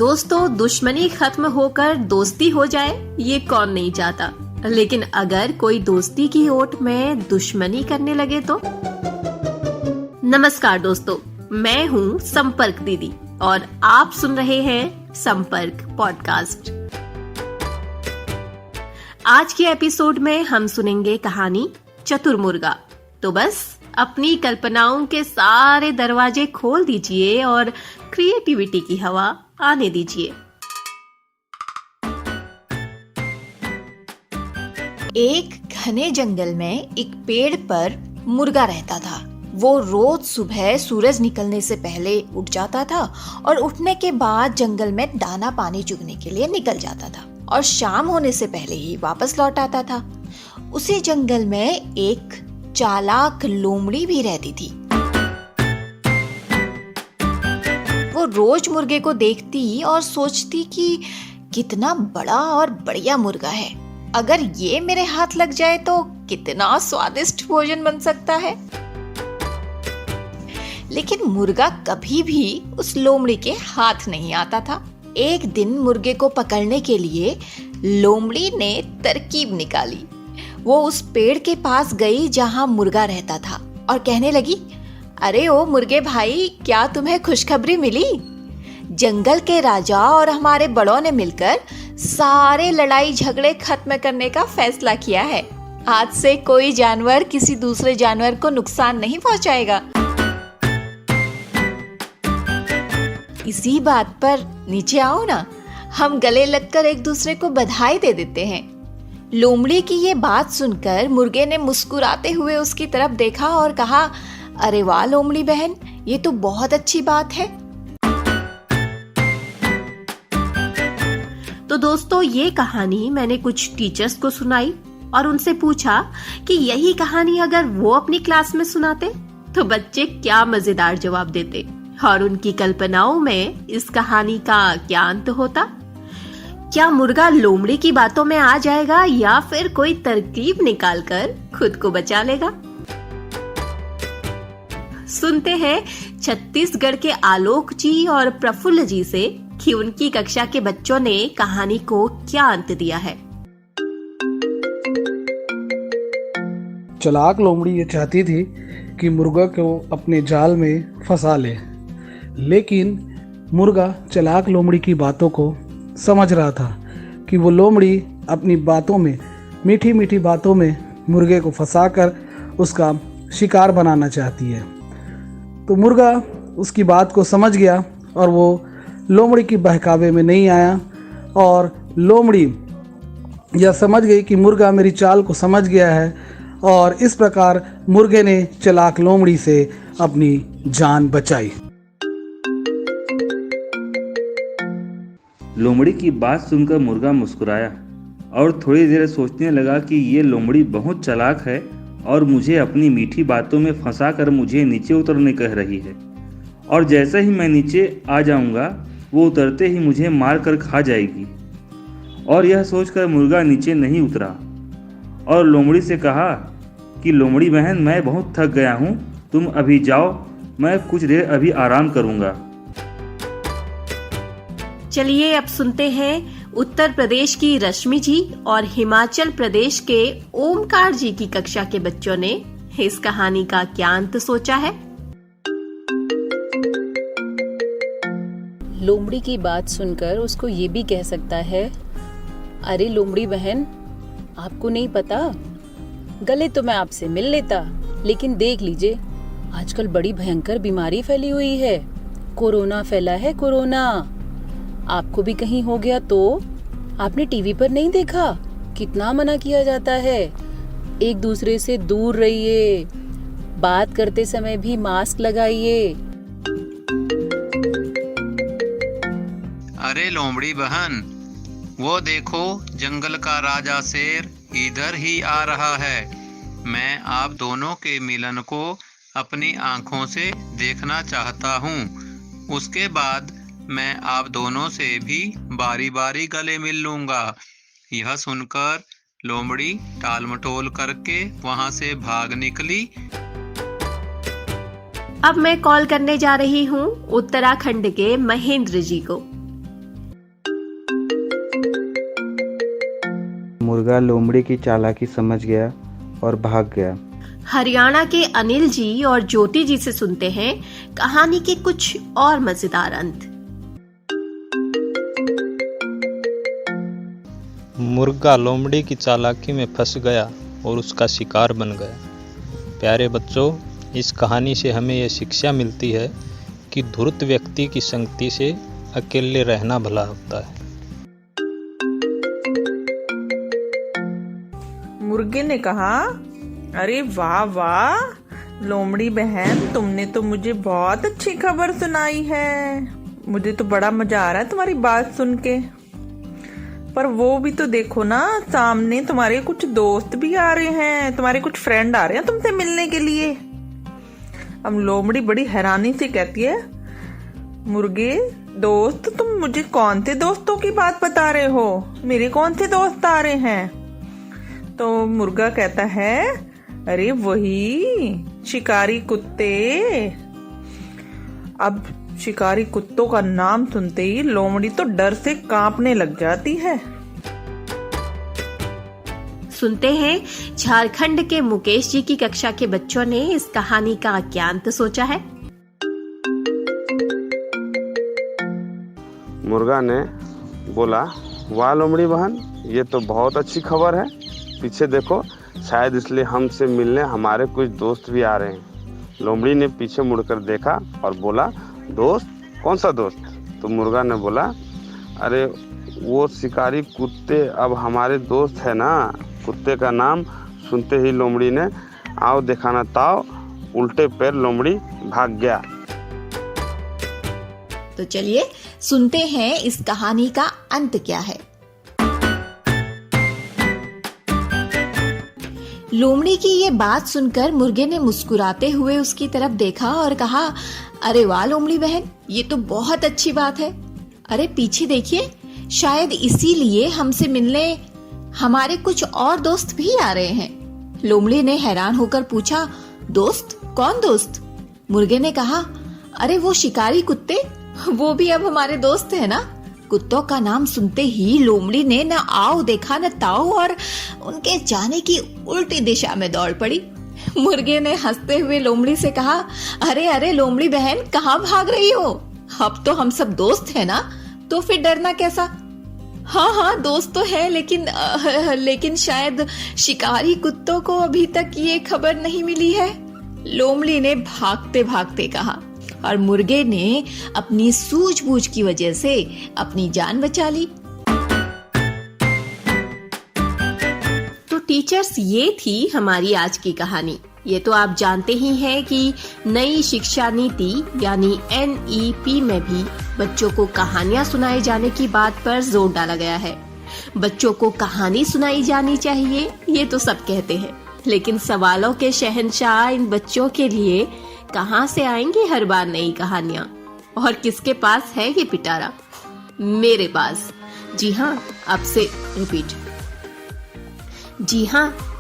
दोस्तों, दुश्मनी खत्म होकर दोस्ती हो जाए ये कौन नहीं चाहता, लेकिन अगर कोई दोस्ती की ओट में दुश्मनी करने लगे तो। नमस्कार दोस्तों, मैं हूँ संपर्क दीदी और आप सुन रहे हैं संपर्क पॉडकास्ट। आज के एपिसोड में हम सुनेंगे कहानी चतुर मुर्गा। तो बस अपनी कल्पनाओं के सारे दरवाजे खोल दीजिए और क्रिएटिविटी की हवा आने दीजिए। एक घने जंगल में एक पेड़ पर मुर्गा रहता था। वो रोज सुबह सूरज निकलने से पहले उठ जाता था और उठने के बाद जंगल में दाना पानी चुगने के लिए निकल जाता था और शाम होने से पहले ही वापस लौट आता था। उसी जंगल में एक चालाक लोमड़ी भी रहती थी। वो रोज मुर्गे को देखती और सोचती कि कितना बड़ा और बढ़िया मुर्गा है, अगर ये मेरे हाथ लग जाए तो कितना स्वादिष्ट भोजन बन सकता है। लेकिन मुर्गा कभी भी उस लोमड़ी के हाथ नहीं आता था। एक दिन मुर्गे को पकड़ने के लिए लोमड़ी ने तरकीब निकाली। वो उस पेड़ के पास गई जहां मुर्गा रहता था और कहने लगी, अरे ओ मुर्गे भाई, क्या तुम्हें खुशखबरी मिली? जंगल के राजा और हमारे बड़ों ने मिलकर सारे लड़ाई झगड़े खत्म करने का फैसला किया है। आज से कोई जानवर किसी दूसरे जानवर को नुकसान नहीं पहुंचाएगा। इसी बात पर नीचे आओ ना, हम गले लगकर एक दूसरे को बधाई दे देते हैं। लोमड़ी की ये बात सुनकर मुर्गे ने मुस्कुराते हुए उसकी तरफ देखा और कहा, अरे वाह लोमड़ी बहन, ये तो बहुत अच्छी बात है। तो दोस्तों, ये कहानी मैंने कुछ टीचर्स को सुनाई और उनसे पूछा कि यही कहानी अगर वो अपनी क्लास में सुनाते तो बच्चे क्या मजेदार जवाब देते और उनकी कल्पनाओं में इस कहानी का क्या अंत होता। क्या मुर्गा लोमड़ी की बातों में आ जाएगा या फिर कोई तरकीब निकालकर खुद को बचा लेगा? सुनते हैं छत्तीसगढ़ के आलोक जी और प्रफुल्ल जी से कि उनकी कक्षा के बच्चों ने कहानी को क्या अंत दिया है। चालाक लोमड़ी ये चाहती थी कि मुर्गा को अपने जाल में फंसा ले, लेकिन मुर्गा चालाक लोमड़ी की बातों को समझ रहा था कि वो लोमड़ी अपनी बातों में, मीठी मीठी बातों में मुर्गे को फंसाकर उसका शिकार बनाना चाहती है। तो मुर्गा उसकी बात को समझ गया और वो लोमड़ी की बहकावे में नहीं आया और लोमड़ी यह समझ गई कि मुर्गा मेरी चाल को समझ गया है और इस प्रकार मुर्गे ने चालाक लोमड़ी से अपनी जान बचाई। लोमड़ी की बात सुनकर मुर्गा मुस्कुराया और थोड़ी देर सोचने लगा कि ये लोमड़ी बहुत चालाक है और मुझे अपनी मीठी बातों में फंसाकर मुझे नीचे उतरने कह रही है, और जैसे ही मैं नीचे आ जाऊंगा वो उतरते ही मुझे मार कर खा जाएगी। और यह सोचकर मुर्गा नीचे नहीं उतरा और लोमड़ी से कहा कि लोमड़ी बहन, मैं बहुत थक गया हूँ, तुम अभी जाओ, मैं कुछ देर अभी आराम करूँगा। चलिए अब सुनते हैं उत्तर प्रदेश की रश्मि जी और हिमाचल प्रदेश के ओमकार जी की कक्षा के बच्चों ने इस कहानी का क्या अंत सोचा है। लोमड़ी की बात सुनकर उसको ये भी कह सकता है, अरे लोमड़ी बहन, आपको नहीं पता, गले तो मैं आपसे मिल लेता, लेकिन देख लीजिए आजकल बड़ी भयंकर बीमारी फैली हुई है, कोरोना फैला है, कोरोना। आपको भी कहीं हो गया तो? आपने टीवी पर नहीं देखा कितना मना किया जाता है, एक दूसरे से दूर रहिए, बात करते समय भी मास्क लगाइए। अरे लोमड़ी बहन, वो देखो जंगल का राजा शेर इधर ही आ रहा है। मैं आप दोनों के मिलन को अपनी आंखों से देखना चाहता हूँ। उसके बाद मैं आप दोनों से भी बारी बारी गले मिल लूंगा। यह सुनकर लोमड़ी टाल मटोल करके वहां से भाग निकली। अब मैं कॉल करने जा रही हूँ उत्तराखंड के महेंद्र जी को। मुर्गा लोमड़ी की चालाकी समझ गया और भाग गया। हरियाणा के अनिल जी और ज्योति जी से सुनते हैं कहानी के कुछ और मजेदार अंत। मुर्गा लोमड़ी की चालाकी में फंस गया और उसका शिकार बन गया। प्यारे बच्चों, इस कहानी से हमें यह शिक्षा मिलती है कि धूर्त व्यक्ति की संगति से अकेले रहना भला होता है। मुर्गे ने कहा, अरे वाह वाह लोमड़ी बहन, तुमने तो मुझे बहुत अच्छी खबर सुनाई है। मुझे तो बड़ा मजा आ रहा है तुम्हारी बात सुन के। पर वो भी तो देखो ना, सामने तुम्हारे कुछ दोस्त भी आ रहे हैं, तुम्हारे कुछ फ्रेंड आ रहे हैं तुमसे मिलने के लिए। अब लोमड़ी बड़ी हैरानी से कहती है, मुर्गे दोस्त, तुम मुझे कौन से दोस्तों की बात बता रहे हो? मेरे कौन से दोस्त आ रहे हैं? तो मुर्गा कहता है, अरे वही शिकारी कुत्ते। अब शिकारी कुत्तों का नाम सुनते ही लोमड़ी तो डर से कांपने लग जाती है। सुनते हैं झारखंड के मुकेश जी की कक्षा के बच्चों ने इस कहानी का क्या अंत सोचा है। मुर्गा ने बोला, वाह लोमड़ी बहन, ये तो बहुत अच्छी खबर है। पीछे देखो, शायद इसलिए हमसे मिलने हमारे कुछ दोस्त भी आ रहे हैं। लोमड़ी ने पीछे मुड़कर देखा और बोला, दोस्त? कौन सा दोस्त? तो मुर्गा ने बोला, अरे वो शिकारी कुत्ते अब हमारे दोस्त है ना। कुत्ते का नाम सुनते ही लोमड़ी ने आओ दिखाना ताव, उल्टे पैर लोमड़ी भाग गया। तो चलिए सुनते हैं इस कहानी का अंत क्या है। लोमड़ी की ये बात सुनकर मुर्गे ने मुस्कुराते हुए उसकी तरफ देखा और कहा, अरे वाह लोमड़ी बहन, ये तो बहुत अच्छी बात है। अरे पीछे देखिए, शायद इसीलिए हमसे मिलने हमारे कुछ और दोस्त भी आ रहे हैं। लोमड़ी ने हैरान होकर पूछा, दोस्त? कौन दोस्त? मुर्गे ने कहा, अरे वो शिकारी कुत्ते, वो भी अब हमारे दोस्त है ना। कुत्तों का नाम सुनते ही लोमड़ी ने न आओ देखा न ताओ और उनके जाने की उल्टी दिशा में दौड़ पड़ी। मुर्गे ने हंसते हुए लोमड़ी से कहा, अरे अरे लोमड़ी बहन, कहाँ भाग रही हो? अब तो हम सब दोस्त है ना, तो फिर डरना कैसा? हाँ दोस्त तो है, लेकिन शायद शिकारी कुत्तों को अभी तक ये खबर नहीं मिली है। लोमड़ी ने भागते भागते कहा और मुर्गे ने अपनी सूझबूझ की वजह से अपनी जान बचा ली। तो टीचर्स, ये थी हमारी आज की कहानी। ये तो आप जानते ही हैं कि नई शिक्षा नीति यानी NEP में भी बच्चों को कहानियां सुनाए जाने की बात पर जोर डाला गया है। बच्चों को कहानी सुनाई जानी चाहिए, ये तो सब कहते हैं, लेकिन सवालों के शहंशाह इन बच्चों के लिए कहां से आएंगी हर बार नई कहानियां? और किसके पास है ये पिटारा? मेरे पास। जी हाँ,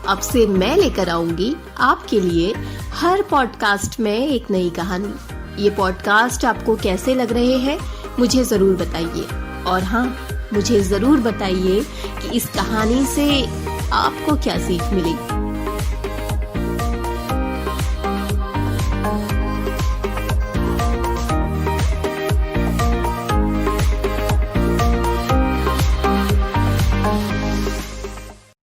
अब से मैं लेकर आऊंगी आपके लिए हर पॉडकास्ट में एक नई कहानी। ये पॉडकास्ट आपको कैसे लग रहे हैं मुझे जरूर बताइए। और हाँ, मुझे जरूर बताइए कि इस कहानी से आपको क्या सीख मिली।